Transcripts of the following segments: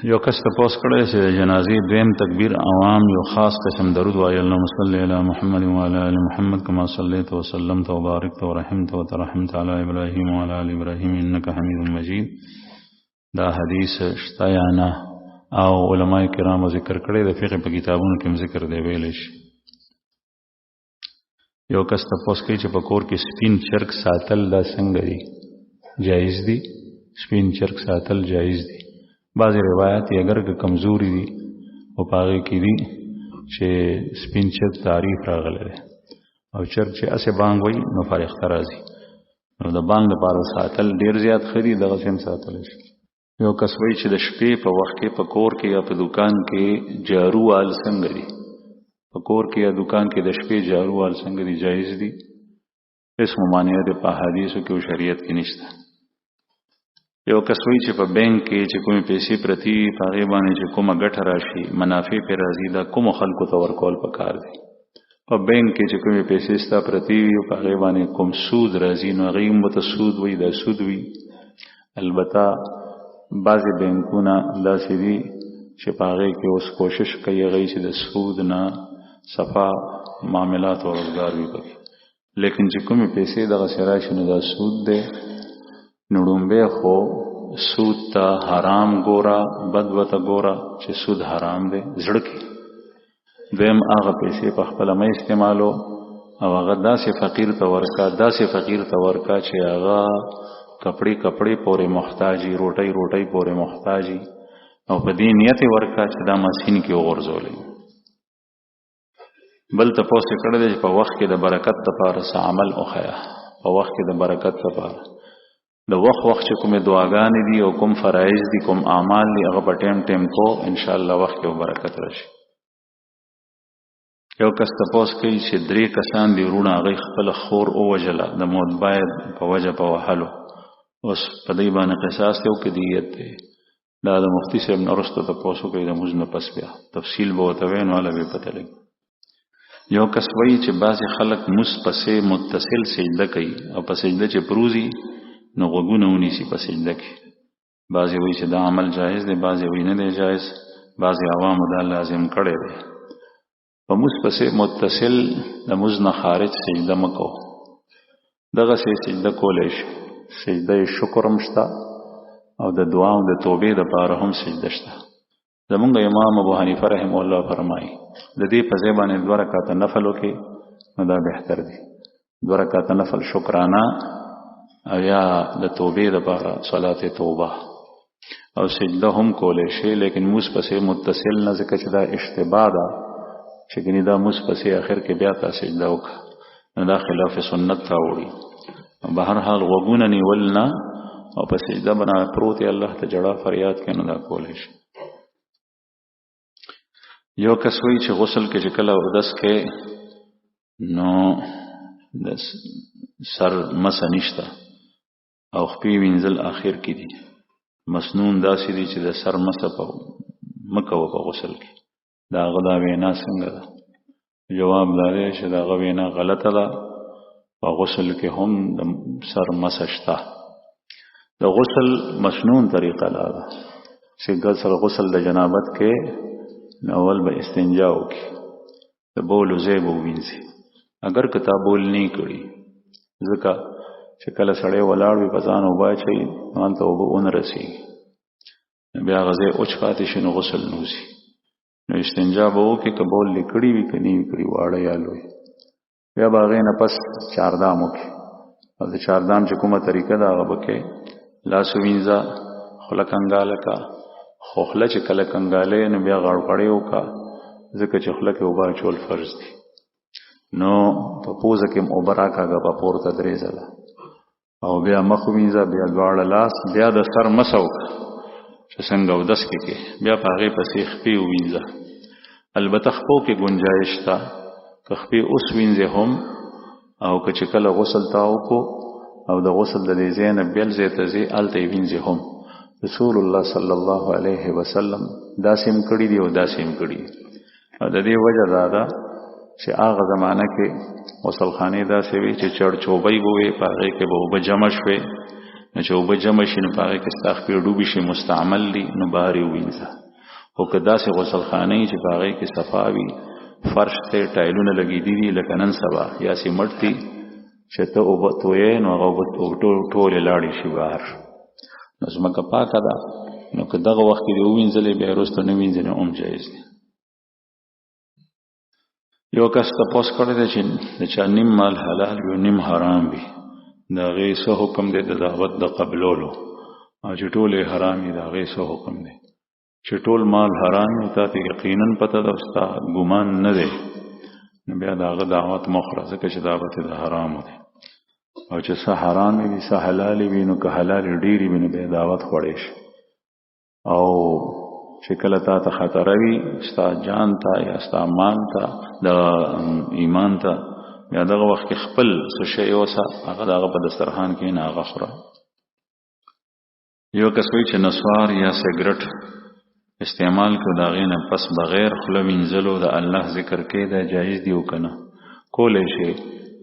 یو کس تپوس کړی چې د جنازې دویم تکبیر عوام یو خاص قسم درود وایي اللهم صل علی محمد وعلى ال محمد كما صليت وسلمت وباركت ورحمت وترحمت على ابراهيم وعلى ال ابراهيم انك حميد مجيد. دا حدیث شته یا نه او علماء کرامو ذکر کړی د فقه په کتابونو کې ذکر دی ویل شي. یو کس تپوس کوي چې په کور کې سپین چرګ ساتل دا څنګه دی؟ جایز دی؟ سپین چرګ ساتل جایز دی. بعض روایت یې اگر که کمزوري دي او پاغه کې دي چې سپین چرګ تعریف راغلی دی او چرګ چې اسه بانګ وای نو فارغ راځي نو د بانګ لپاره ساتل ډیر زیات خري دغه سم ساتل شي. یو کس وای چې د شپې په وخت کې په کور کې یا په دکان کې جارو وال څنګه دي؟ په کور کې یا دکان کې د شپې جارو وال څنګه دي؟ جایز دي؟ اسم مانع د په حدیثو کې او شریعت کې نشته. یو کس وی چې په بانک کې چې کومې پیسې پرتی پاغه باندې چې کومه ګټه راشي منافع پر راځي دا کوم خلکو ته ورکول پکار دي. په بانک کې چې کومې پیسې ستا پرتی وي پاغه باندې کوم سود راځي نو غیم مت سود وي دا سود وي. البته بعضی بانکونه داسې دي چې پاغه کې اوس کوشش کوي غي چې د سود نه صفا معاملات او روزګار وي پکې، لیکن چې کومې پیسې دغه سره شنو دا سود دی نړومبه خو سود تا حرام ګورا بدوته ګورا چې سود حرام دی زړه کې. دویم هغه پیسې په خپل مې استعمالو او هغه داسې فقیر ته ورکا چې هغه کپڑے پورې محتاجي روټي پورې محتاجي او په دې نیت ورکا چې دا مسین کې وغورځولې. بل ته پوسټ کړل چې په وخت کې د برکت لپاره عمل اوخیا په وخت کې د برکت لپاره د وخت چې کومه دعاګانې دي او کوم فرایض دي کوم اعمال دي هغه په ټیم کو ان شاء الله وخت کې برکت راشي. یو کس تاسو کوي چې 3 کسان دی ورونه هغه خپل خور او وجله د موت باید په وجه په وحلو اوس په دې باندې قصاص ته او کدیت دی. دا د مفتی صاحب نورسته تاسو کوي د موزنه پس بیا تفصیل به وتوین ولا به پته لګي. یو کس وایي چې بعضی خلک پسې متصل سجده کوي او په سجده چې پروزي نو غوګونه ونیسي په سجده کې. بعضی وایي چې دا عمل جایز دی، بعضی وایي نه دی جایز، بعضی عوامو دا لازم کړی دی. په پسې متصل د موز نه خارج سجده مکو، دغه سجده کولی شي. سجده شکر هم شته او د دعا او د توبې لپاره هم سجده شته. زمونږ امام ابو حنیفه رحم الله فرمایي د دې په ځای باندې 2 رکعات نفل وکړي نو دا بهتر دی. 2 رکعات نفل شکرانه او یا د توبې لپاره صلات توبه او سجده هم کولای شي، لیکن موږ پسې متصل نه ځکه چې دا اشتباه ده چې ګنې دا موږ پسې اخر کې بیا تاسو سجده وکړه نو دا خلاف سنت راوړي. بهر حال وګونه نیولنا او په سجده باندې پروت الله ته جړه فریاد کینو دا کولای شي. یو کس وی چې غسل کې چې کله اودس کې نو د سر مسه نشته او خپې وینځل آخر کې دي مسنون داسې دي چې د سر مسه په مکو په غسل کې دا غدا وینا څنګه ده؟ جواب لري چې دا غوینا غلطه ده. په غسل کې هم د سر مسه شته. د غسل مسنون طریقه لا ده چې غسل د جنابت کې اول به استنجا وکي د بولو زیب وینځي. اگر کتاب بول نه کړي ځکه چې کله سړی ولاړ وي پزان او باچي مانته وبون رسي بیا غزه اوچ پاتې شنو غسل نوزي نو استنجا به وکي کبول لیکړي وي کني کړي واړه یا لوی بیا باغې نه پس چاردام وکي او د چاردام چې کومه طریقه دا غبکه لاس وینځه خلکنګاله کا خوخله چې کله کنګاله نو بیا غړپړې وکا ځکه چې خلک وبا چول فرض دي نو په پوزه کې اوبرا کاغه په پورته درې ځله او بیا مخ وینځه بیا دواړه لاس بیا د سر مسو چې څنګه ودس کې بیا پاغه پسې خپې وینځه. البته خپو کې گنجائش تا خپې اوس وینځه هم او چې کله غسل تاو کو او د غسل د زینب بل زیته زی الته وینځه هم رسول الله صلی الله علیه وسلم داسیم کړي دی او داسیم کړي. او د دې وجه دا چې هغه زمانہ کې غسل خانه داسې وی چې چړ چوبې بوې پاره کې به جمع شوي چې اوبه جمع شي نو په هغې کې ستا خپې ډوبې شي مستعمل دي نو بهر یې ووینځه. خو که داسې غسلخانه وي چې په هغې کې صفا وي، فرش ته ټایلونه لګېدي دي لکه نن سبا، یا سیمټ دي چې ته اوبه تویې نو هغه اوبه ټولې لاړې شي بهر، نو ځمکه پاکه ده. نو که دغه وخت کې دې ووینځلې بیا یې وروسته نه وینځې نو هم جایز دی. یو کس تپوس کړی دی چې د چا نیم مال حلال وي او نیم حرام وي، د هغې څه حکم دی د دعوت د قبلولو، او چې ټول یې حرام وي د هغې څه حکم دی؟ چې ټول مال حرام وي تا ته یقینا پته ده او ستا ګمان نه دی، نو بیا د هغه دعوت مه خوره، ځکه چې دا به د حرامو دی. او چې څه حرام وي څه حلال وي نو که حلال ډېرې وي نو بیا دعوت خوړی شي. او چې کله تا ته خطره وي ستا جان ته یا ستا مال ته د ایمان ته، بیا دغه وخت کې خپل څه شی اوسه هغه د هغه په دسترخوان کې نه هغه خوره. یو کس وایي چې نسوار یا سګرټ استعمال کړو د هغې نه پس بغیر خوله وینځلو د الله ذکر کې دا جایز دی او که نه؟ کولی شي،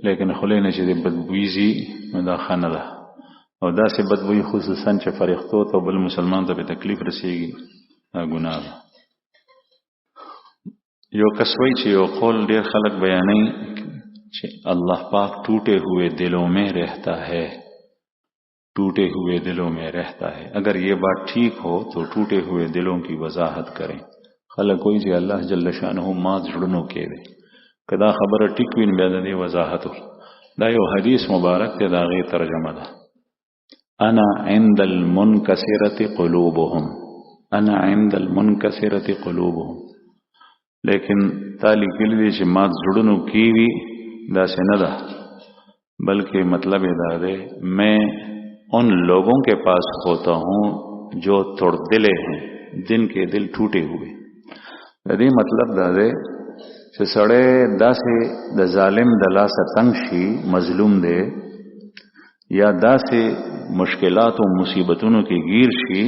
لیکن خولې نه چې د بدبوی ځي نو دا ښه نه ده. او داسې بدبوی خصوصا چې فرښتو ته بل مسلمان ته به تکلیف رسیږي، دا ګناه ده. یو کس وایي چې یو قول ډېر خلک بیانوي چې اللہ پاک ٹوٹے ہوئے دلوں میں رہتا ہے، ٹوٹے ہوئے دلوں میں رہتا ہے. اگر یہ بات ٹھیک ہو تو ٹوٹے ہوئے دلوں کی وضاحت کریں. خلک وایي چې الله جل شانه مات زړونو کې دی، که دا خبره ټیک وي نو بیا د دې وضاحت وکړي. دا یو حدیث مبارک دی، د هغې ترجمه ده: انا عند المنکسرة قلوبهم، انا عند المنکسرة قلوبهم. لیکن تا لیکلی دی چې مات زړونو کې وي، داسې نه ده، بلکہ مطلب دا دے میں ان لوگوں کے پاس ہوتا ہوں جو توڑ دلے ہیں، جن کے دل ٹوٹے ہوئے. دې مطلب دا دے چې سړی داسې د ظالم د لاسه تنګ شي، مظلوم دی، یا داسې مشکلات او مصیبتونو کې گیر شي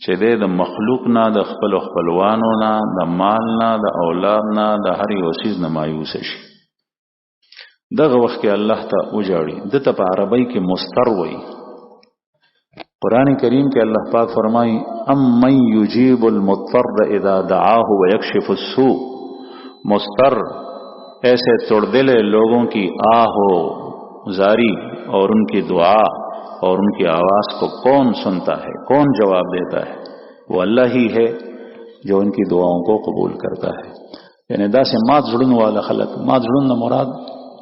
چې د مخلوق نه، د خپل خپلوانو نه، د مال نه، د اولاد نه، د هر یو څیز نه مایوس شي. دغه وخت کې الله ته وجاړي، دته په عربی کې مستر وایي. قرآن کریم کې الله پاک فرمایي: امن یجیب المضطر اذا دعاه ویکشف السوء. مستر ایسے توڑ دلے لوگوں کی آہ و زاری اور ان کی دعا اور ان کی آواز کو کون سنتا ہے، کون جواب دیتا ہے؟ وہ اللہ ہی ہے جو ان کی دعاؤں کو قبول کرتا ہے. یعنی دا سے مات زړونو والا خلق، مات زړونو مراد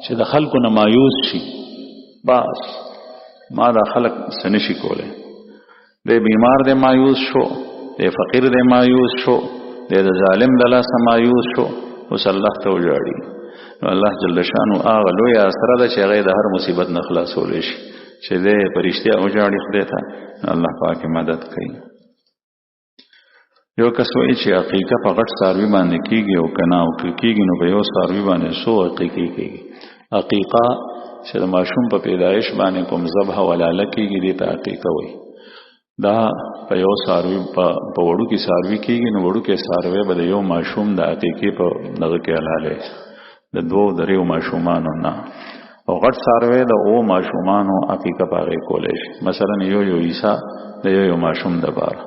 چې د خلکو نه مایوس شي، بس ما دا خلق سنشي کوله، دی بیمار دی مایوس شو، دی فقیر دی مایوس شو، دی د ظالم د لاسه مایوس شو، اوس الله ته وجاړي. نو الله جل شانو هغه لوی اسره ده چې هغه د هر مصیبت نه خلاصولی شي، چې دی په رښتیا وجاړي خدای ته، الله پاک مدد کوي. یو کس وایي چې عقیقه په غټ څاروي باندې کیږي او که نه، او که کیږي نو په یو څاروي باندې څو عقیقې کیږي؟ عقیقه چې د ماشوم په پیدایش باندې کوم ذبح ولاله کیږي دې ته عقیقه وایي. دا په یو څاروي په وړوکي څاروي کیږي، نو وړوکی څاروی به د یو ماشوم د عقیقې په دغه کې حلالی، د دوو دریو ماشومانو نه. او غټ څاروی د اوو ماشومانو عقیقه په هغې کولی شي. مثلا یو عیسا د یو ماشوم دپاره،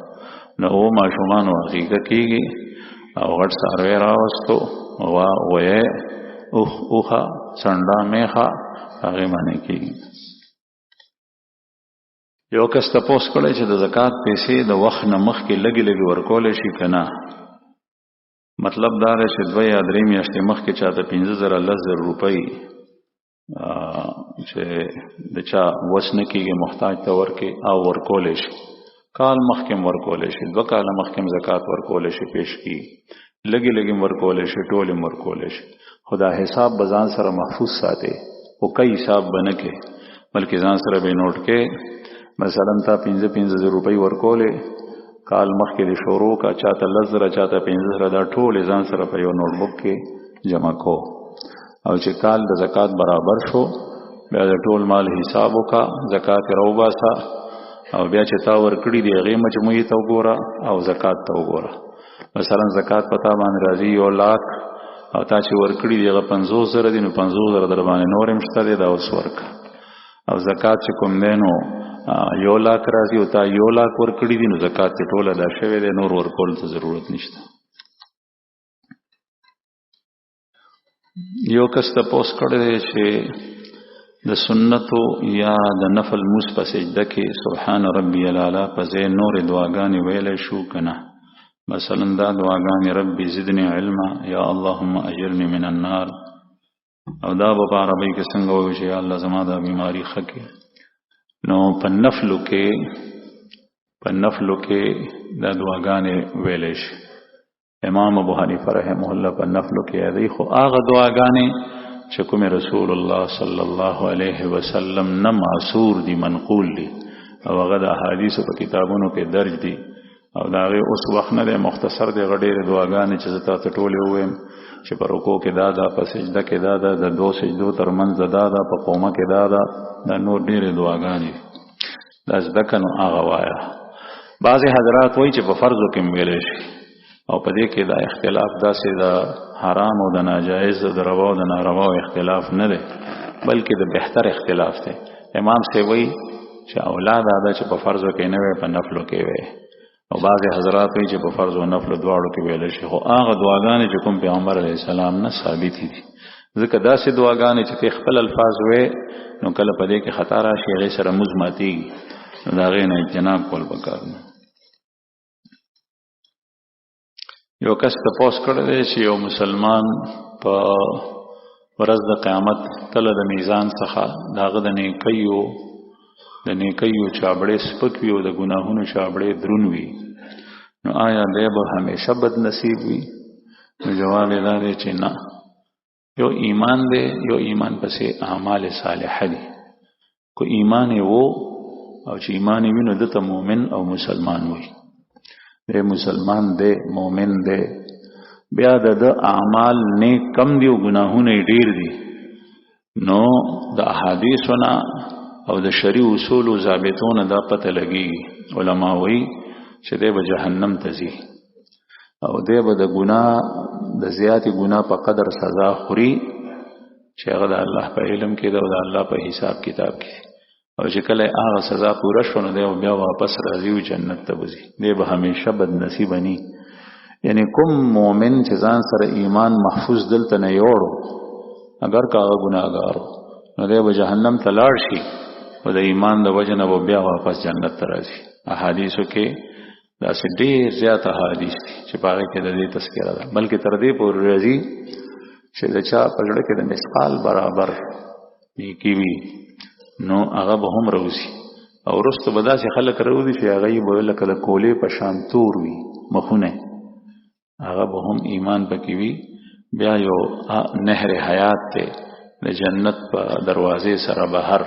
نو اوو ماشومانو عقیقه کیږي. او غټ څاروی راوستو، غوا، غویی، اوښه، څنډه، میخه، هغې باندې کیږي. یو کس تپوس کړی چې د زکات پیسې د وخت نه مخکې لږې لږې ورکولی شي که نه؟ مطلب دا دی چې 2 یا 3 میاشتې مخکې چاته 15,000 10,000 روپۍ چې د چا وس نه کېږي محتاج ته ورکړي او ورکولی شي. کال مخکې هم ورکولی شي، 2 کاله مخکې هم زکات ورکولی شي، پیش کېږي. لږې لږې هم ورکولی شي، ټول هم ورکولی شي. خو دا حساب به ځان سره محفوظ ساتي، خو کوي حساب به نه کوي، بلکې ځان سره به نوټ کې. مثلا تا 15,000 روپۍ ورکولې، کال مخکې د شروع کا، چاته 10,000 چاته 15,000، دا ټول ځان سره په یو نوټ بک کې جمع کو. او چې کال د زکات برابر شو، بیا د ټول مال حساب وکا، زکات یې راوباسه، او بیا چې تا ورکړي د هغې مجموعي ته وګوره او زکات ته وګوره. مثلا زکات په تا باندې راځي 1 لاک، او تا چې ورکړي د هغه 50,000 دي، نو 50,000 در باندې نور هم شته دی، دا اوس ورکړه. او زکات چې کوم دی نو 1 لاک راځي او تا 1 لاک ورکړي دي نو زکات ته ټول ادا شوی دی، نور ورکول ته ضرورت نشته. یو کس تپوس کړی دی چې د سنتو یا د نفل موس په سجده کې سبحان ربی الاعلی په ځای نور دعاګانې ویلی شو کنه؟ مثلا دا دعاګانې ربي زدنی علما، یا اللهم اجرنی من النار، او دا په عربی کې څنګه وایو چې یا الله زما دا بیماری ښه کړي. نو په نفلو کې دا دعاګانې ویلی شي. امام ابو حنیفه رحمه الله په نفلو کې یادوي، خو هغه دعاګانې چې کوم رسول الله صلی الله علیه وسلم نه معصور دي، منقول دي، او هغه د احادیثو په کتابونو کې درج دي، او دا هغه اوس وخت نه دی، مختصر دی. غډېرې دعاګانې چې زه تاسو ټولې ووایم چې په رکوع کې دا ده، په سجده کې دا ده، د 2 سجدو ترمنځ دا ده، په قومه کې دا ده، دا نور ډېرې دعاګانې دا زده که نو هغه وایه. بعضې حضرات وایي چې په فرضو کې ویلی شي، او په دې کې دا اختلاف داسې د حرام او د ناجایز او د روا او د ناروا اختلاف نه دی، بلکې د بهتر اختلاف دی. امام صاحب وایي چې اولاد دا چې په فرضو کې نه وي، په نفلو کې وي، او بعضې حضرات وایي چې په فرض او نفلو دواړو کې ویلی شي. خو هغه دعاګانې چې کوم پیغمبر علیه السلام نه ثابتې دي، ځکه داسې دعاګانې چې ته خپل الفاظ وې نو کله په دې کې خطا راشي، هغې سره موږ ماتېږي، نو د هغې نه اجتناب کول پکار دی. یو کس تپوس کړی دی چې یو مسلمان په ورځ د قیامت کله د میزان څخه د هغه د نیکیو چابړې سپک وي او د ګناهونو چابړې درون وي، نو آیا دی به همیشه بد نصیب وي؟ نو جواب یې دا دی چې نه، یو ایمان دی، یو ایمان پسې اعمال صالحه دي. کو ایمان یې وو او چې ایمان یې وي نو دته مؤمن او مسلمان وي، دی مسلمان دی، مؤمن دی. بیا د اعمال نیک کم دی او ګناهونه یې ډیر دي، نو د احادیثو نه او د شرعي اصولو ضابطونه دا پته لګېږي. علما وایي چې دی به جهنم ته ځي او دی به د زیاتې ګناه په قدر سزا خوري چې هغه د الله په علم کې ده او د الله په حساب کتاب کې، او چې کله هغه سزا پوره شو نو دی بیا واپس راځي او جنت ته وځي، دی به همیشه بد نصیب ني. یعنی کوم مؤمن چې ځان سره ایمان محفوظ دلته نه یوړو، اگر که هغه ګناهګار نو دی به جهنم ته لاړ شي او د ایمان د وجه نه به بیا واپس جنت ته راځي. احادیثو کې داسې ډېر زیات احادیث دي چې په هغې کې د دې تذکره ده، بلکې تر دې پورې راځي چې د چا په زړه کې د مثقال برابر نیکي وي نو هغه به هم راوځي، او وروسته به داسې خلک راوځي چې هغه یې به لکه د کولې په شان تور وي مخونه، هغه به هم ایمان پکې وي. بیا یو نهر حیات دی د جنت په دروازې سره بهر،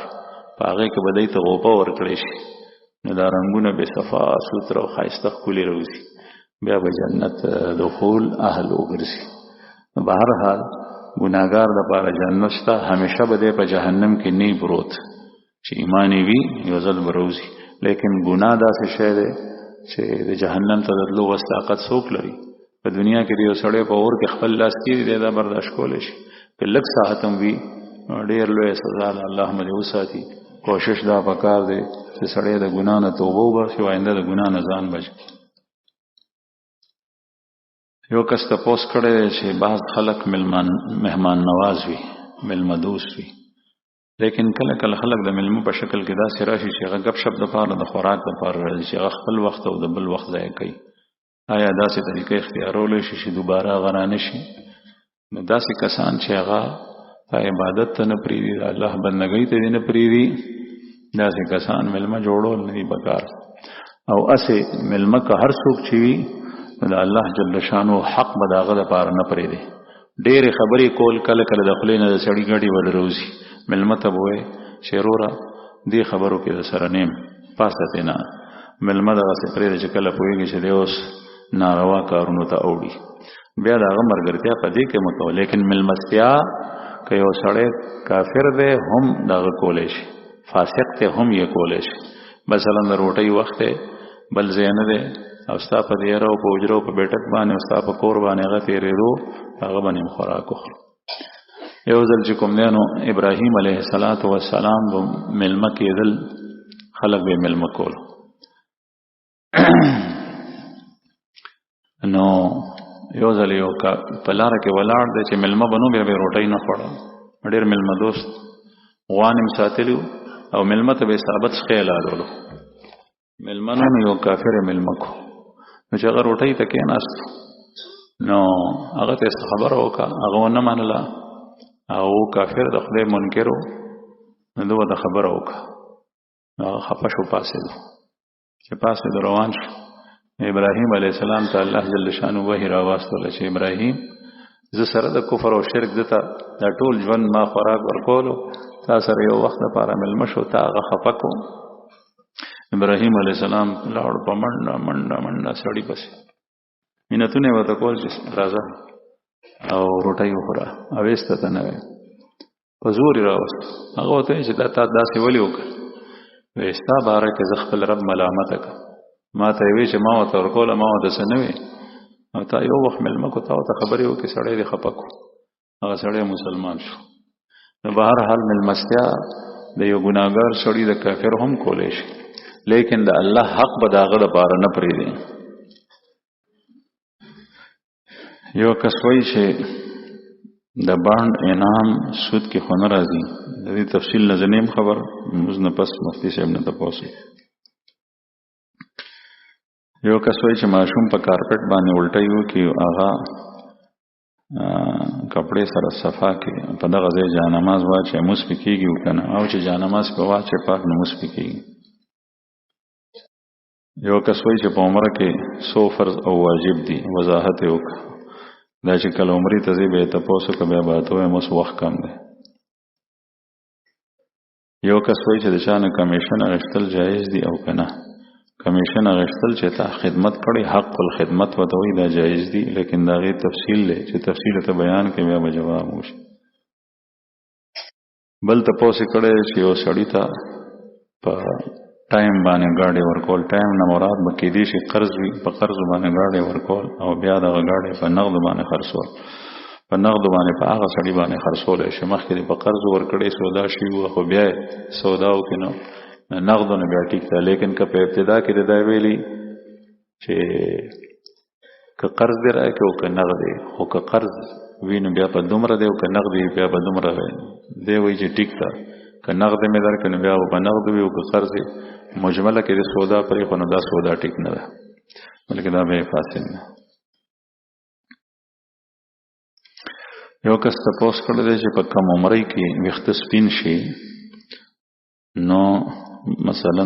په هغې کې به دی ته غوپه ورکړی شي، نو دا رنګونه به صفا سوتره او ښایسته ښکلي راوځي، بیا به جنت دخول اهل وګرځي. په هر حال ګناهګار دپاره جنت شته، همیشه به دی په جهنم کې نه پروت، چې ایمان یې وي یو ځل به راوځي. لیکن ګناه داسې شی دی چې د جهنم ته د تلو وس طاقت څوک لري؟ په دنیا کې د یو سړی په اور کې خپل لاس کېږي، دی دا برداشت کولی شي، که لږ ساعت هم وي ډېر لویه سزا ده. الله مو دې وساتي. کوشش دا پکار دی چې سړی د ګناه نه توبه وباسي او آینده د ګناه نه ځان بچ. یو کس تپوس کړی دی چې بعض خلک مهمان نواز وي، میلمه دوست وي، لیکن کله کله خلک د میلمه په شکل کې داسې راشي چې هغه ګپ شپ دپاره د خوراک دپاره راځي چې هغه خپل وخت او د بل وخت ضایع کوي. آیا داسې طریقه اختیارولی شي چې دوباره هغه رانه شي؟ نو داسې کسان چې هغه عبادت ته نه پرېږدي، د الله بندګۍ ته دې نه پرېږدي، داسې کسان میلمه جوړول نه دي پکار. او هسې میلمه که هر څوک چې وي نو د الله جل شانو حق به د هغه دپاره نه پرېږدي. ډېرې خبرې کول کله کله د خولې نه د سړي ګډې ور راوځي، میلمه ته به وایي چې وروره دې خبرو کې د سره نیم پاسه تې نه. میلمه دغسې پرېږده چې کله پوهېږي چې دی اوس ناروا کارونو ته اوړي، بیا د هغه ملګرتیا په دې کې مه کوه. لیکن میلمستیا که یو سړی کافر دی هم دغه کولی شي، فاسق دی هم یې کولی شي. مثلا د روټۍ وخت دی بل ځای نه دی او ستا په دیره او په حجره او په بیټک باندې او ستا په کور باندې هغه تېرېدو، هغه باندې هم خوراک وخورو. یو ځل چې کوم دی نو ابراهیم علیه السلام به مېلمه کېدل، خلک به یې مېلمه کول. نو یو ځل یو په لاره کې ولاړ دی چې مېلمه به نو بیا به روټۍ نه خوړه. ډېر مېلمه دوست غوان یې ساتلي وو او مېلمه ته به یې ثابت څښی حلالولو. مېلمه نو یو کافر یې مېلمه کو، نو چې هغه روټۍ ته کېناست نو هغه ته یې خبره وکړه، هغه ونه منله او کافر د خدای منکر و. نو ده ورته خبره وکړه، هغه خفه شو، پاڅېدو. چې پاڅېدو روان شو، ابراهیم علیه السلام ته الله جل شانه وحی راواستوله چې ابراهیم زه سره د کفر او شرک دته دا ټول ژوند ما خوراک ورکولو، تا سره یو وخت لپاره مېلمه شو، تا هغه خفه کو. ابراهیم علیه السلام لاړ په منډه منډه منډه سړي پسې، مینتونه یې ورته کول چې راځه او روټۍ وخوره، او ایسته ته نه وی، په زور یې راوست. هغه ورته ویل چې دا تا داسې ولې وکړه؟ وایي ستا باره کې زه خپل رب ملامته کړم، ما ته یې وی چې ما ورته ورکوله، ما ورته څه نه وی، او تا یو وخت مېلمه کو، تا ورته خبرې وکړې، سړی دې خفه کو. هغه سړی مسلمان شو. نو به هر حال مېلمستیا د یو ګناهګار سړي د کافر هم کولی شي، لیکن د الله حق به د هغه دپاره نه پرېږدي. یو کس وایي چې د بانډ انعام سود کې خو نه راځي. د دې تفصیل نه زه نه یم خبر، موږ نه پس مفتي صاحب نه تپوس. یو کس وایي چې ماشوم په کارپټ باندې الټۍ وکړي، هغه کپړې سره صفا کړي، په دغه ځای جانماز واچوي، مونځ پې کېږي که نه، او چې جانماز پې واچوي پاک نه مونځ پې کېږي. یو کس وایي چې په عمره کې 100 فرض او واجب دي، وضاحت یې وکړه. دا چې کله عمرې ته ځې به یې تپوس وکړه، بیا به ورته ووایم اوس وخت کم دی. یو کس وایي چې د چا نه کمیشن اخیستل جایز دي او که نه. کمیشن اخیستل چې تا خدمت کړی، حق الخدمت ورته وایي، دا جایز دي، لیکن د هغې تفصیل دی چې تفصیل ته بیان کړي بیا به جواب وشي. بل تپوس یې کړی چې یو سړي ته په ټایم باندې گاډي ورکول، ټایم نه مراد به کېدی شي قرض وي، په قرض باندې گاډي ورکول او بیا دغه گاډي په نقد باندې خرڅول، په نقد باندې په هغه سړي باندې خرڅولی شي. مخکې په قرض ورکړی سودا شي وه، خو بیا سودا وکړي نو نقد نه بیا ټیک ده. لیکن که په ابتدا کې د دا ویلي چې که قرض دې راکړي او که نقد دی، خو که قرض وي نو بیا په دومره دی، او که نقد وي بیا په دومره دی وایي چې ټیک ده. که نقد مې درکړي نو بیا په نقد وي، او که قرض مجمله کې د سودا پرېښو نو دا سودا ټیک نه ده، بلکې دا به فاسد نه. یو کس تپوس کړی دی چې په کم عمرۍ کې ویښته سپین شي، نو مثلا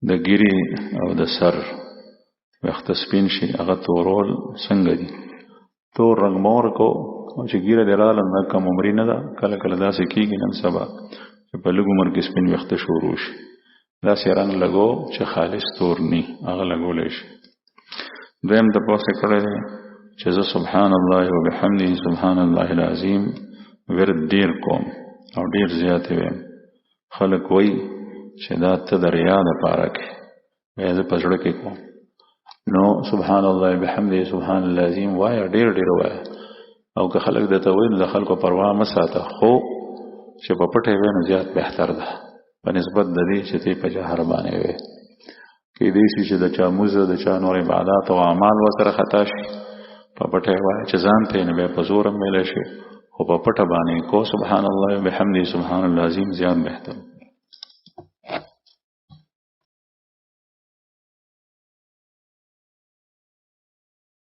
د ګیرې او د سر ویښته سپین شي، هغه تورول څنګه دي؟ تور رنګ مور کو، او چې ګیره دې راغله نو کم عمري نه ده. کله کله داسې کېږي نن سبا چې په لږ عمر کې سپین ویښته شروع شي، داسې رنګ لګو چې خالص تور نی، هغه لګولی شي. دویم تپوس یې کړی دی چې زه سبحان الله وبحمده سبحان الله العظیم ورد ډیر کوم او ډیر زیات ویم. خلک وایي چې دا ته د ریا دپاره کوې، بیا زه په زړه کې کوم. نو سبحان الله وبحمده سبحان الله العظیم وایه، ډیر ډیر وایه. او که خلک درته وایي نو د خلکو پروا مه ساته، خو چې په پټه وایې نو زیات بهتر ده په نسبت د دې چې ته په جهر باندې وایې. کېدای شي چې د چا موزه، د چا نور عبادات او اعمال ورسره خطا شي. په پټه وایه چې ځان ته یې نو بیا په زور هم ویلی شي، خو په پټه باندې کو سبحان الله وبحمده سبحان الله العظیم زیات بهتر.